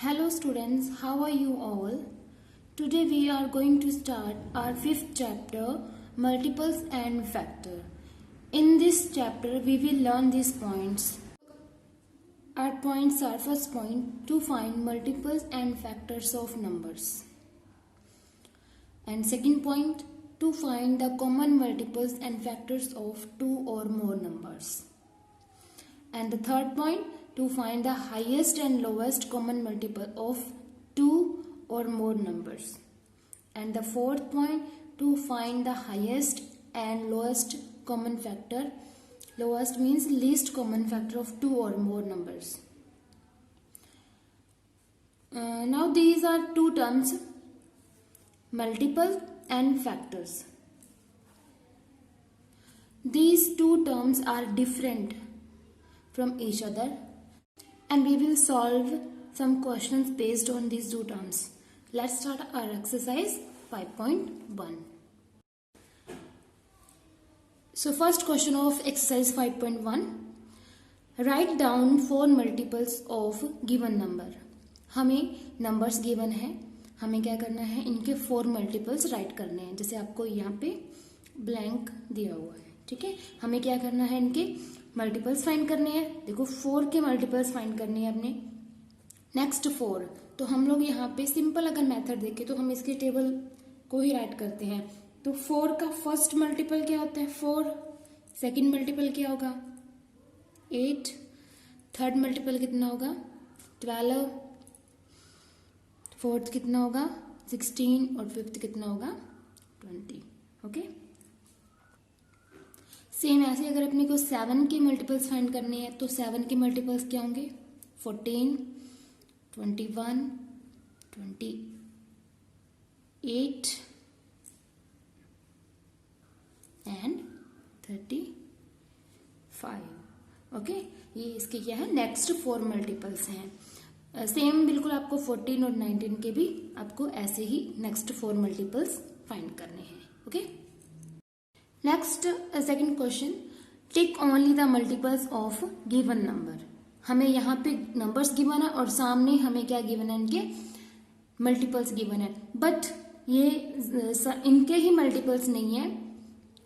Hello students, how are you all? Today we are going to start our fifth chapter, multiples and factor. In this chapter we will learn these points. Our points are: first point, to find multiples and factors of numbers. And second point, to find the common multiples and factors of two or more numbers. And the third point, to find the highest and lowest common multiple of two or more numbers. And the fourth point, to find the highest and lowest common factor. Lowest means least common factor of two or more numbers. Now these are two terms, multiple and factors. These two terms are different from each other, and we will solve some questions based on these two terms. Let's start our exercise 5.1. So first question of exercise 5.1, write down four multiples of given number. हमें numbers given है, हमें क्या करना है, इनके four multiples right करने हैं. जैसे आपको यहाँ पे ब्लैंक दिया हुआ है, ठीक है. हमें क्या करना है, इनके मल्टीपल्स फाइंड करने हैं. देखो फोर के मल्टीपल्स फाइंड करने हैं अपने. नेक्स्ट फोर, तो हम लोग यहाँ पे सिंपल अगर मेथड देखें तो हम इसके टेबल को ही राइट करते हैं. तो फोर का फर्स्ट मल्टीपल क्या होता है, फोर. सेकंड मल्टीपल क्या होगा, 8. थर्ड मल्टीपल कितना होगा, 12. फोर्थ कितना होगा, 16. और फिफ्थ कितना होगा, 20. ओके. सेम ऐसे अगर अपने को 7 के मल्टीपल्स फाइंड करने हैं तो 7 के मल्टीपल्स क्या होंगे, 14, 21, 28 एंड 35. ओके. ये इसके क्या है, नेक्स्ट फोर मल्टीपल्स हैं. सेम बिल्कुल आपको 14 और 19 के भी आपको ऐसे ही नेक्स्ट फोर मल्टीपल्स फाइंड करने हैं. Okay. Next second question, take only the multiples of given number. हमें यहाँ पे नंबर्स गिवन है और सामने हमें क्या गिवन है, इनके मल्टीपल्स गिवन है. बट ये इनके ही मल्टीपल्स नहीं है,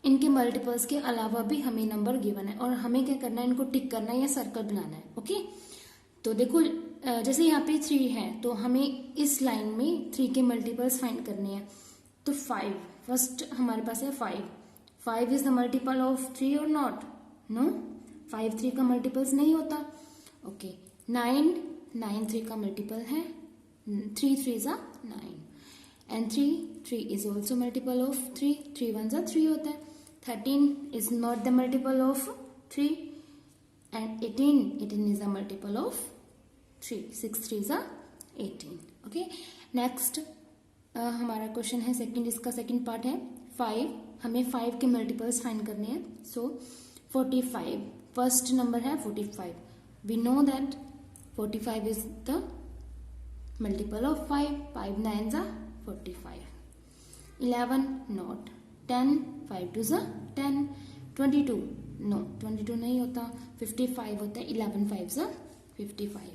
इनके मल्टीपल्स के अलावा भी हमें नंबर गिवन है और हमें क्या करना है, इनको टिक करना है या सर्कल बनाना है. ओके. तो देखो जैसे यहाँ पे 3 है तो हमें इस लाइन में 3 के मल्टीपल्स फाइंड करने हैं. तो 5 फर्स्ट हमारे पास है 5. 5 इज द मल्टीपल ऑफ 3 और नॉट, नो. 5 3 का मल्टीपल्स नहीं होता. ओके. 9 3 का मल्टीपल है, 3 3 जा 9. And 3 is also multiple of 3. 3 1 जा 3 होता है. 13 is not the multiple of 3 and 18 is the multiple of 3. 6 3 जा 18. ओके. नेक्स्ट हमारा क्वेश्चन है सेकंड, इसका सेकंड पार्ट है 5. हमें 5 के मल्टीपल्स फाइंड करने हैं. सो 45 फर्स्ट नंबर है 45. We know that 45 is the multiple of 5. 5 9 जा 45. 11 नॉट. 10 5 2 जा 10. 22 नो, 22 नहीं होता. 55 होता है. 11 5 जा 55.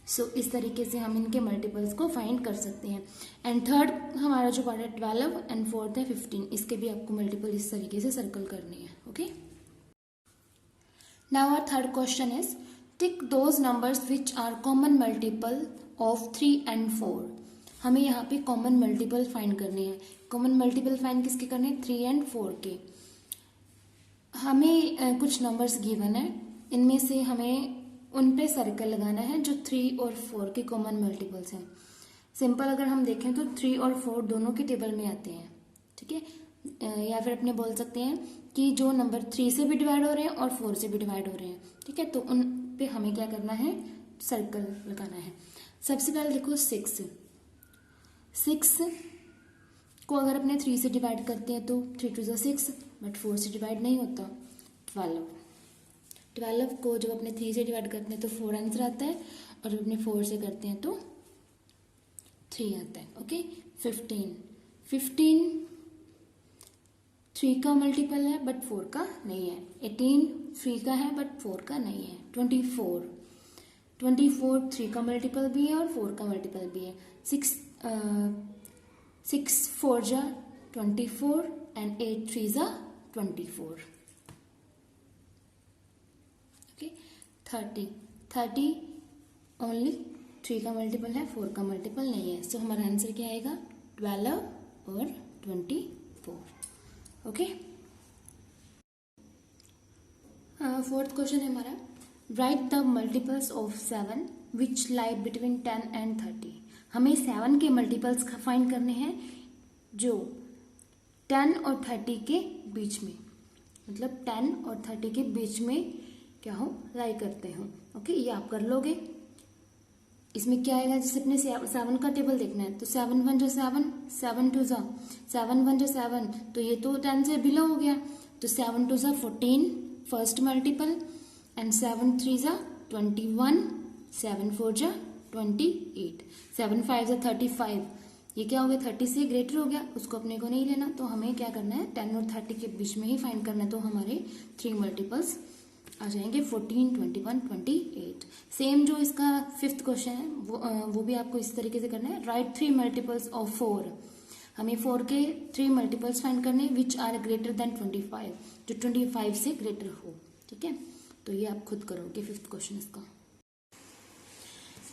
सो इस तरीके से हम इनके मल्टीपल्स को फाइंड कर सकते हैं. एंड थर्ड हमारा जो पार्ट है 12 एंड फोर्थ है 15. इसके भी आपको मल्टीपल इस तरीके से सर्कल करने हैं. Okay. Now our third question is, tick those numbers which are common multiple of 3 and 4. हमें यहाँ पे कॉमन मल्टीपल फाइंड करने हैं. कॉमन मल्टीपल फाइंड किसके करने हैं, 3 एंड 4 के. हमें कुछ नंबर्स गिवन है, इनमें से हमें उन पे सर्कल लगाना है जो 3 और 4 के कॉमन मल्टीपल्स हैं. सिंपल अगर हम देखें तो 3 और 4 दोनों के टेबल में आते हैं, ठीक है. या फिर अपने बोल सकते हैं कि जो नंबर 3 से भी डिवाइड हो रहे हैं और 4 से भी डिवाइड हो रहे हैं, ठीक है. तो उन पे हमें क्या करना है, सर्कल लगाना है. सबसे पहले देखो 6 को अगर अपने 3 से डिवाइड करते हैं तो 3 2 6, बट 4 से डिवाइड नहीं होता. 12 को जब अपने 3 से डिवाइड करते हैं तो 4 आंसर आता है और जब अपने 4 से करते हैं तो 3 आता है. ओके. 15 3 का मल्टीपल है बट 4 का नहीं है. 18 3 का है बट 4 का नहीं है. 24 24 3 का मल्टीपल भी है और 4 का मल्टीपल भी है। 6 4 जा 24 एंड 8 3 जा 24। ओके, 30 ओनली 3 का मल्टीपल है, 4 का मल्टीपल नहीं है। सो हमारा आंसर क्या आएगा 12 और 24। ओके, फोर्थ क्वेश्चन है हमारा, right the multiples of 7 which lie between 10 and 30। हमें 7 के मल्टीपल्स फाइंड करने हैं जो 10 और 30 के बीच में, मतलब 10 और 30 के बीच में क्या हो लाई करते हो। ओके, ये आप कर लोगे। इसमें क्या आएगा, जैसे अपने 7 का टेबल देखना है तो 7 1 जो 7, 7 2 जा 7 1 जो 7, तो ये तो 10 से बिलो हो गया, तो 7 2 जा 14 फर्स्ट मल्टीपल एंड 7 3 जा 21, 7 4 जा 28, 7 5 जा 35। ये क्या हो गया 30 से ग्रेटर हो गया, उसको अपने को नहीं लेना। तो हमें क्या करना है 10 और 30 के बीच में ही फाइंड करना है। तो हमारे 3 मल्टीपल्स आ जाएंगे 14 21 28। सेम जो इसका फिफ्थ क्वेश्चन है वो भी आपको इस तरीके से करना है। Right 3 multiples of 4। हमें 4 के 3 मल्टीपल्स फाइंड करने विच आर ग्रेटर देन 25, जो 25 से ग्रेटर हो। ठीक है, तो ये आप खुद करोगे फिफ्थ क्वेश्चन इसका।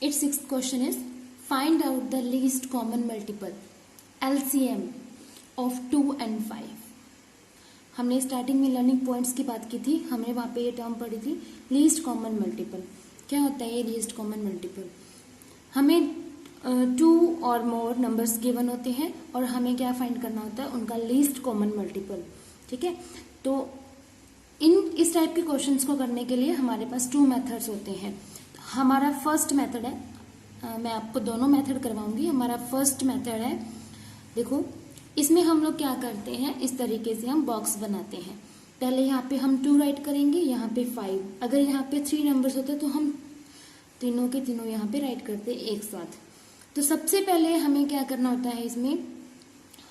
It's sixth question is find out the least common multiple LCM of 2 and 5। हमने स्टार्टिंग में लर्निंग पॉइंट्स की बात की थी, हमने वहां पे ये टर्म पढ़ी थी लीस्ट कॉमन मल्टीपल। क्या होता है ये लीस्ट कॉमन मल्टीपल? हमें 2 और मोर नंबर्स गिवन होते हैं और हमें क्या फाइंड करना होता है उनका लीस्ट कॉमन मल्टीपल। ठीक है, तो इस टाइप के क्वेश्चंस को करने के लिए हमारे पास 2 मेथड्स होते हैं। हमारा फर्स्ट मेथड है, मैं आपको दोनों मेथड करवाऊंगी। हमारा फर्स्ट मेथड है, देखो इसमें हम लोग क्या करते हैं, इस तरीके से हम बॉक्स बनाते हैं। पहले यहाँ पे हम 2 राइट करेंगे, यहाँ पे 5। अगर यहाँ पे 3 नंबर्स होते तो हम तीनों के तीनों यहाँ पे राइट करते एक साथ। तो सबसे पहले हमें क्या करना होता है, इसमें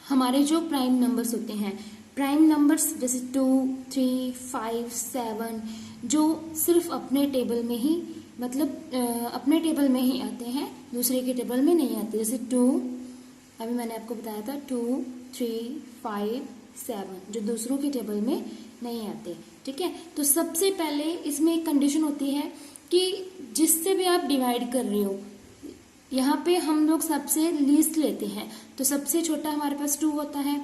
हमारे जो प्राइम नंबर्स होते हैं, प्राइम नंबर्स जैसे 2 3 5 7 जो सिर्फ अपने टेबल में ही, मतलब अपने टेबल में ही आते हैं, दूसरे के टेबल में नहीं आते। जैसे 2, अभी मैंने आपको बताया था 2 3 5 7 जो दूसरों के टेबल में नहीं आते। ठीक है, तो सबसे पहले इसमें एक कंडीशन होती है कि जिससे भी आप डिवाइड कर रहे हो, यहाँ पे हम लोग सबसे लीस्ट लेते हैं, तो सबसे छोटा हमारे पास 2 होता है।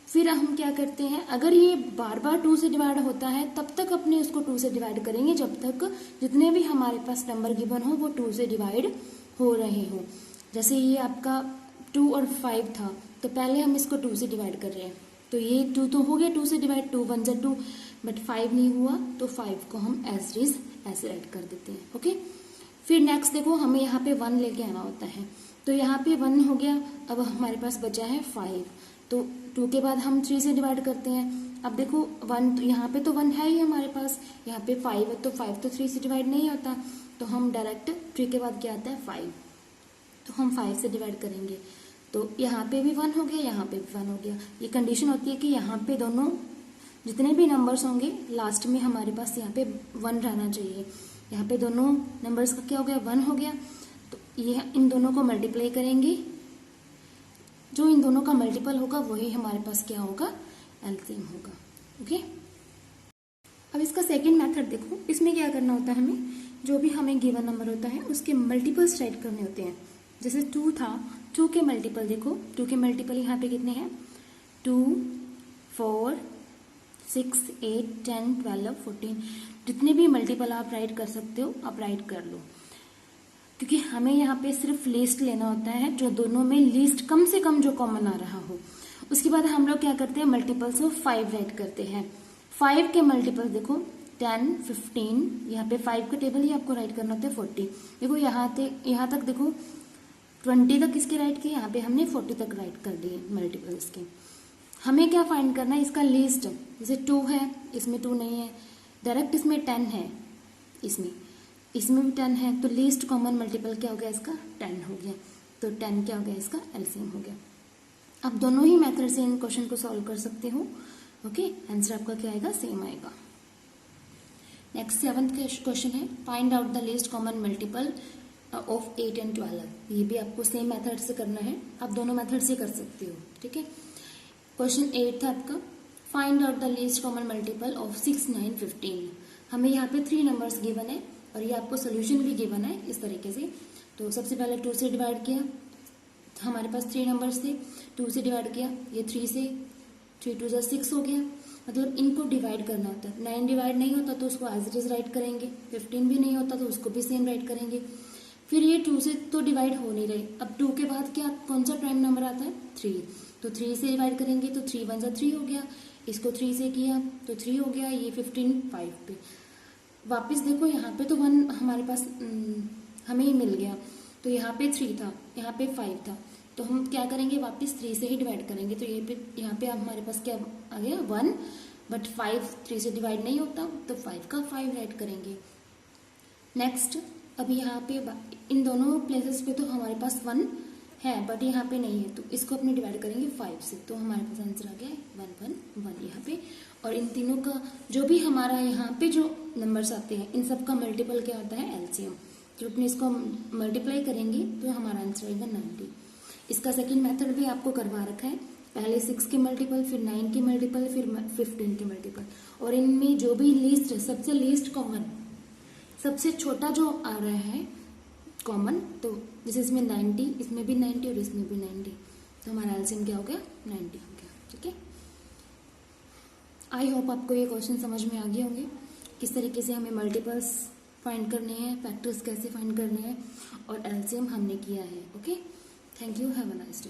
फिर हम क्या करते हैं, अगर ये बार बार 2 से डिवाइड होता है तब तक अपने उसको 2 से डिवाइड करेंगे जब तक जितने भी हमारे पास नंबर गिवन हो वो 2 से डिवाइड हो रहे हो। जैसे ये आपका 2 और 5 था, तो पहले हम इसको 2 से डिवाइड कर रहे हैं, तो ये 2 तो हो गया 2 से डिवाइड, 2 1 जा 2, बट 5 नहीं हुआ, तो 5 को हम एज इज ऐसे राइट कर देते हैं। ओके, फिर नेक्स्ट देखो हमें यहाँ पे 1 लेके आना होता है, तो यहाँ पे 1 हो गया, अब हमारे पास बचा है 5, तो 2 के बाद हम 3 से डिवाइड करते हैं। अब देखो 1 यहाँ पे तो 1 है ही हमारे पास, यहाँ पे 5 है, तो 5 तो 3 से डिवाइड नहीं होता, तो हम डायरेक्ट 3 के बाद क्या आता है 5, तो हम 5 से डिवाइड करेंगे। तो यहाँ पे भी 1 हो गया, यहाँ पे भी 1 हो गया। ये कंडीशन होती है कि यहाँ पे दोनों जितने भी नंबर्स होंगे लास्ट में हमारे पास यहाँ पे 1 रहना चाहिए। यहाँ पे दोनों नंबर्स का क्या हो गया 1 हो गया, तो ये इन दोनों को मल्टीप्लाई करेंगे, जो इन दोनों का मल्टीपल होगा वही हमारे पास क्या होगा एलसीएम होगा। ओके, अब इसका सेकंड मेथड देखो, इसमें क्या करना होता है, हमें जो भी हमें गिवन नंबर होता है उसके मल्टीपल्स राइट करने होते हैं। जैसे 2 था, 2 के मल्टीपल देखो, 2 के मल्टीपल यहाँ पे कितने हैं 2 4 6 8 10 12 14, जितने भी मल्टीपल आप राइट कर सकते हो आप राइट कर लो, क्योंकि हमें यहाँ पे सिर्फ लीस्ट लेना होता है, जो दोनों में लीस्ट कम से कम जो कॉमन आ रहा हो। उसके बाद हम लोग क्या करते हैं मल्टीपल्स ऑफ 5 राइट करते हैं। 5 के मल्टीपल देखो 10 15, यहाँ पे 5 का टेबल ही आपको राइट करना होता है 40। देखो यहाँ तक देखो 20 तक इसके राइट किए, यहाँ पे हमने 40 तक राइट कर दिए मल्टीपल्स के। हमें क्या फाइंड करना है इसका लीस्ट, जैसे 2 है, इसमें 2 नहीं है, डायरेक्ट इसमें 10 है, इसमें भी 10 है, तो लीस्ट कॉमन मल्टीपल क्या हो गया इसका 10 हो गया, तो 10 क्या हो गया इसका एलसीएम हो गया। आप दोनों ही मेथड से इन क्वेश्चन को सॉल्व कर सकते हो। ओके, आंसर आपका क्या आएगा सेम आएगा। नेक्स्ट 7th क्वेश्चन है, find out the least common multiple of 8 and 12। ये भी आपको सेम मेथड से करना है, आप दोनों मेथड से कर सकते हो, ठीक है। क्वेश्चन 8 था आपका, find out the least common multiple of 6, 9, 15। हमें यहाँ पे 3 नंबर्स गिवन है और ये आपको सोल्यूशन भी गिवन है इस तरीके से। तो सबसे पहले 2 से डिवाइड किया, हमारे पास 3 नंबर्स थे, 2 से डिवाइड किया, ये 3 से, 3 2 6 हो गया। मतलब इनको डिवाइड करना होता है, 9 डिवाइड नहीं होता तो उसको एज इट इज राइट करेंगे, 15 भी नहीं होता तो उसको भी सेम राइट करेंगे। फिर ये 2 से तो डिवाइड हो नहीं रहे, अब 2 के बाद क्या कौन सा प्राइम नंबर आता है, 3, तो 3 से डिवाइड करेंगे तो 3 1 3 हो गया, इसको 3 से किया तो 3 हो गया, ये 15 5 पे। वापस देखो यहाँ पे तो 1 हमारे पास हमें ही मिल गया, तो यहाँ पे 3 था, यहाँ पे 5 था, तो हम क्या करेंगे वापस 3 से ही डिवाइड करेंगे। तो यहाँ पे हमारे पास क्या आ गया 1, बट 5 3 से डिवाइड नहीं होता तो 5 का 5 राइट करेंगे। नेक्स्ट अभी यहाँ पे इन दोनों प्लेसेस पे तो हमारे पास 1 है बट यहाँ पे नहीं है, तो इसको अपने डिवाइड करेंगे 5 से, तो हमारे पास आंसर आ गया 1 1 1 यहाँ पे। और इन तीनों का जो भी हमारा यहाँ पे जो नंबर्स आते हैं इन सब का मल्टीपल क्या होता है, एलसीएम। जो अपने इसको मल्टीप्लाई करेंगे तो हमारा आंसर आएगा 90। इसका सेकंड मेथड भी आपको करवा रखा है, पहले 6 के मल्टीपल, फिर 9 के मल्टीपल, फिर 15 के मल्टीपल। और इनमें जो भी लीस्ट है, सबसे लीस्ट कॉमन, सबसे छोटा जो आ रहा है कॉमन, तो जैसे इसमें 90, इसमें भी 90 और इसमें भी 90, तो हमारा एलसीएम क्या हो गया 90 हो गया, ठीक है। आई होप आपको ये क्वेश्चन समझ में आ गए होंगे, किस तरीके से हमें मल्टीपल्स फाइंड करने हैं, फैक्टर्स कैसे फाइंड करने हैं और एलसीएम हमने किया है। Okay, thank you, have a nice day.